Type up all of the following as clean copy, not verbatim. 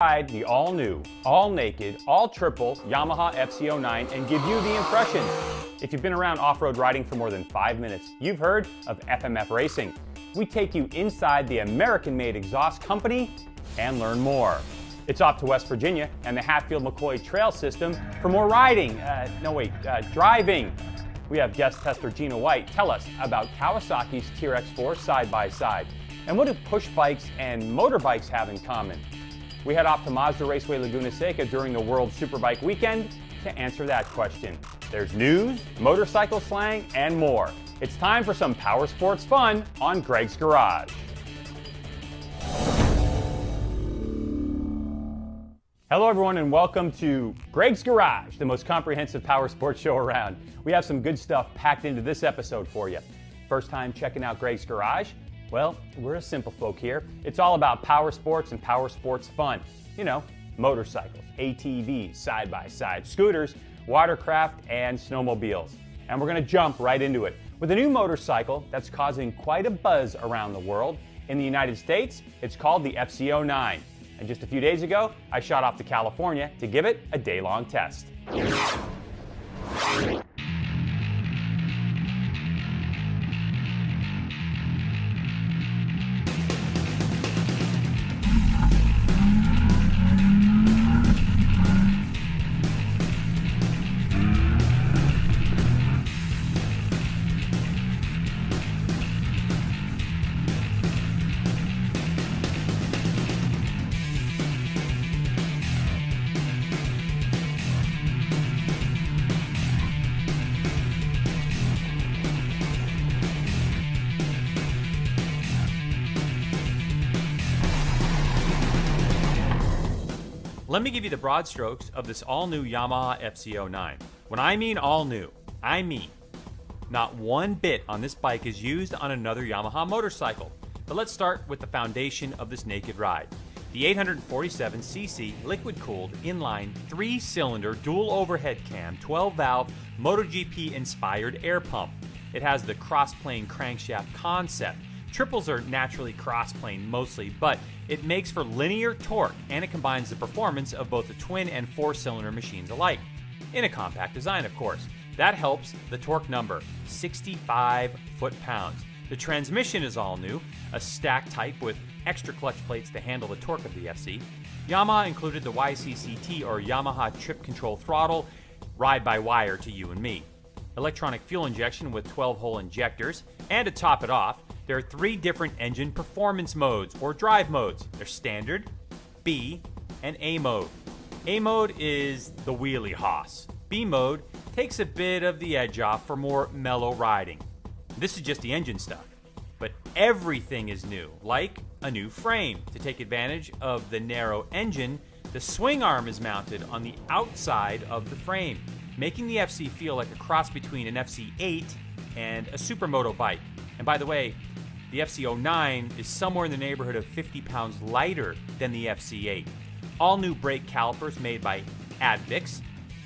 Ride the all-new, all-naked, all-triple Yamaha FC09 and give you the impressions. If you've been around off-road riding for more than 5 minutes, you've heard of FMF Racing. We take you inside the American-made exhaust company and learn more. It's off to West Virginia and the Hatfield-McCoy Trail System for more riding. Driving. We have guest tester Gina White tell us about Kawasaki's TRX4 side-by-side. And what do push bikes and motorbikes have in common? We head off to Mazda Raceway Laguna Seca during the World Superbike Weekend to answer that question. There's news, motorcycle slang, and more. It's time for some power sports fun on Greg's Garage. Hello everyone and welcome to Greg's Garage, the most comprehensive power sports show around. We have some good stuff packed into this episode for you. First time checking out Greg's Garage? Well, we're a simple folk here. It's all about power sports and power sports fun. You know, motorcycles, ATVs, side-by-side, scooters, watercraft, and snowmobiles. And we're gonna jump right into it with a new motorcycle that's causing quite a buzz around the world. In the United States, it's called the FC09. And just a few days ago, I shot off to California to give it a day-long test. Let me give you the broad strokes of this all-new Yamaha FC09. When I mean all new, I mean not one bit on this bike is used on another Yamaha motorcycle. But let's start with the foundation of this naked ride. The 847cc liquid-cooled inline 3-cylinder dual overhead cam 12-valve MotoGP-inspired air pump. It has the cross-plane crankshaft concept. Triples are naturally cross-plane mostly, but it makes for linear torque, and it combines the performance of both the twin and 4-cylinder machines alike. In a compact design, of course. That helps the torque number, 65 foot-pounds. The transmission is all new, a stack type with extra clutch plates to handle the torque of the FC. Yamaha included the YCCT, or Yamaha Trip Control Throttle, ride-by-wire to you and me. Electronic fuel injection with 12-hole injectors, and to top it off, there are 3 different engine performance modes, or drive modes. They're standard, B, and A mode. A mode is the wheelie hoss. B mode takes a bit of the edge off for more mellow riding. This is just the engine stuff. But everything is new, like a new frame. To take advantage of the narrow engine, the swing arm is mounted on the outside of the frame, making the FC feel like a cross between an FC8 and a supermoto bike. And by the way, the FC09 is somewhere in the neighborhood of 50 pounds lighter than the FC8. All new brake calipers made by Advix.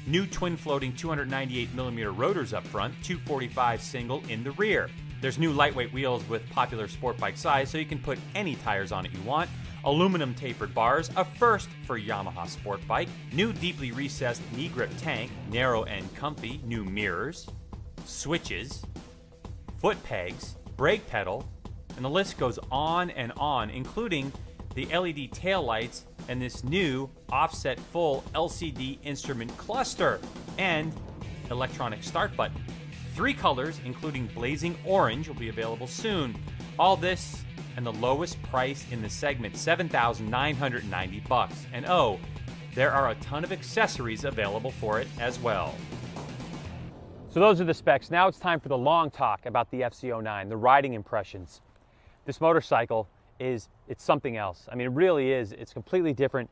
New twin floating 298mm rotors up front, 245 single in the rear. There's new lightweight wheels with popular sport bike size, so you can put any tires on it you want. Aluminum tapered bars, a first for Yamaha sport bike. New deeply recessed knee grip tank, narrow and comfy. New mirrors, switches, foot pegs, brake pedal, and the list goes on and on, including the LED taillights and this new offset full LCD instrument cluster and electronic start button. 3 colors, including blazing orange, will be available soon. All this and the lowest price in the segment, $7,990. And oh, there are a ton of accessories available for it as well. So those are the specs. Now it's time for the long talk about the FC09, the riding impressions. This motorcycle it's something else. I mean, it really is. It's completely different.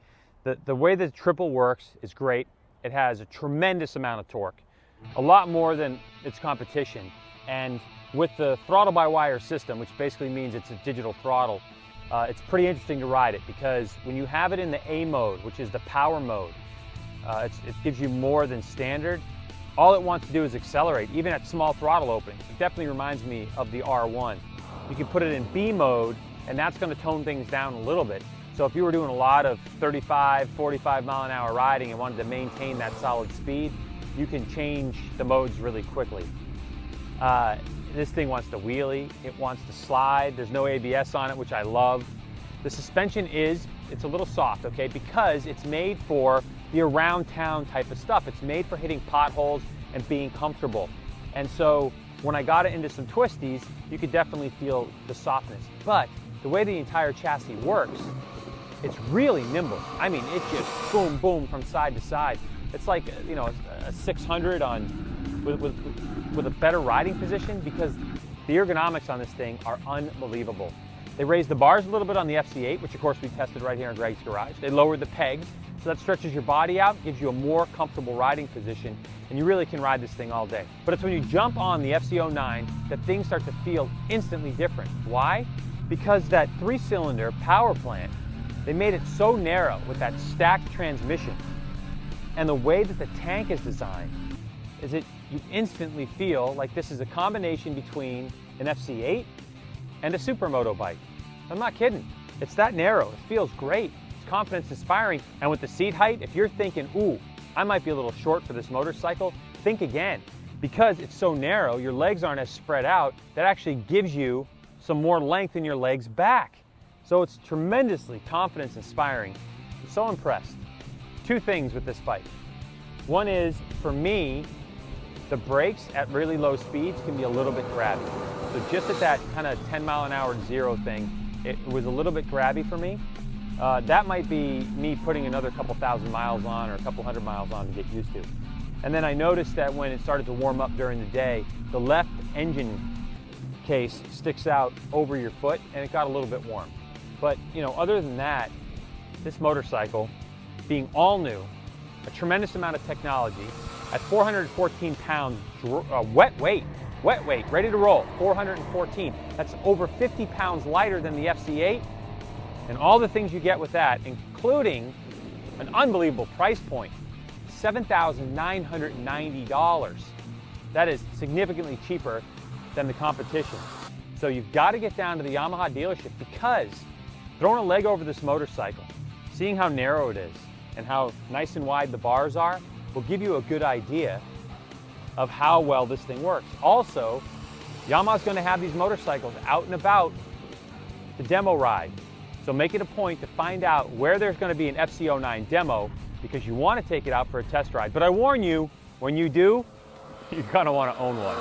The way the triple works is great. It has a tremendous amount of torque, a lot more than its competition. And with the throttle-by-wire system, which basically means it's a digital throttle, it's pretty interesting to ride it because when you have it in the A mode, which is the power mode, it gives you more than standard. All it wants to do is accelerate, even at small throttle openings. It definitely reminds me of the R1. You can put it in B mode, and that's going to tone things down a little bit. So if you were doing a lot of 35, 45 mile an hour riding and wanted to maintain that solid speed, you can change the modes really quickly. This thing wants to wheelie, it wants to slide. There's no ABS on it, which I love. The suspension it's a little soft, okay, because it's made for the around town type of stuff. It's made for hitting potholes and being comfortable. And so when I got it into some twisties, you could definitely feel the softness. But the way the entire chassis works, it's really nimble. I mean, it just boom, boom from side to side. It's like, you know, a 600 with a better riding position, because the ergonomics on this thing are unbelievable. They raised the bars a little bit on the FC8, which of course we tested right here in Greg's garage. They lowered the pegs, so that stretches your body out, gives you a more comfortable riding position, and you really can ride this thing all day. But it's when you jump on the FC09 that things start to feel instantly different. Why? Because that 3-cylinder power plant, they made it so narrow with that stacked transmission, and the way that the tank is designed is that you instantly feel like this is a combination between an FC8 and a supermoto bike. I'm not kidding. It's that narrow. It feels great. It's confidence inspiring. And with the seat height, if you're thinking, ooh, I might be a little short for this motorcycle, think again. Because it's so narrow, your legs aren't as spread out, that actually gives you some more length in your legs back. So it's tremendously confidence inspiring. I'm so impressed. 2 things with this bike. One is, for me, the brakes at really low speeds can be a little bit grabby. So just at that kind of 10 mile an hour zero thing, it was a little bit grabby for me. That might be me putting another couple thousand miles on or a couple hundred miles on to get used to. And then I noticed that when it started to warm up during the day, the left engine case sticks out over your foot and it got a little bit warm. But you know, other than that, this motorcycle, being all new, a tremendous amount of technology, at 414 pounds wet weight, ready to roll, 414. That's over 50 pounds lighter than the FC8, and all the things you get with that, including an unbelievable price point, $7,990. That is significantly cheaper than the competition. So you've got to get down to the Yamaha dealership, because throwing a leg over this motorcycle, seeing how narrow it is and how nice and wide the bars are, will give you a good idea of how well this thing works. Also, Yamaha's going to have these motorcycles out and about to demo ride. So make it a point to find out where there's going to be an FC09 demo, because you want to take it out for a test ride. But I warn you, when you do, you're going to want to own one.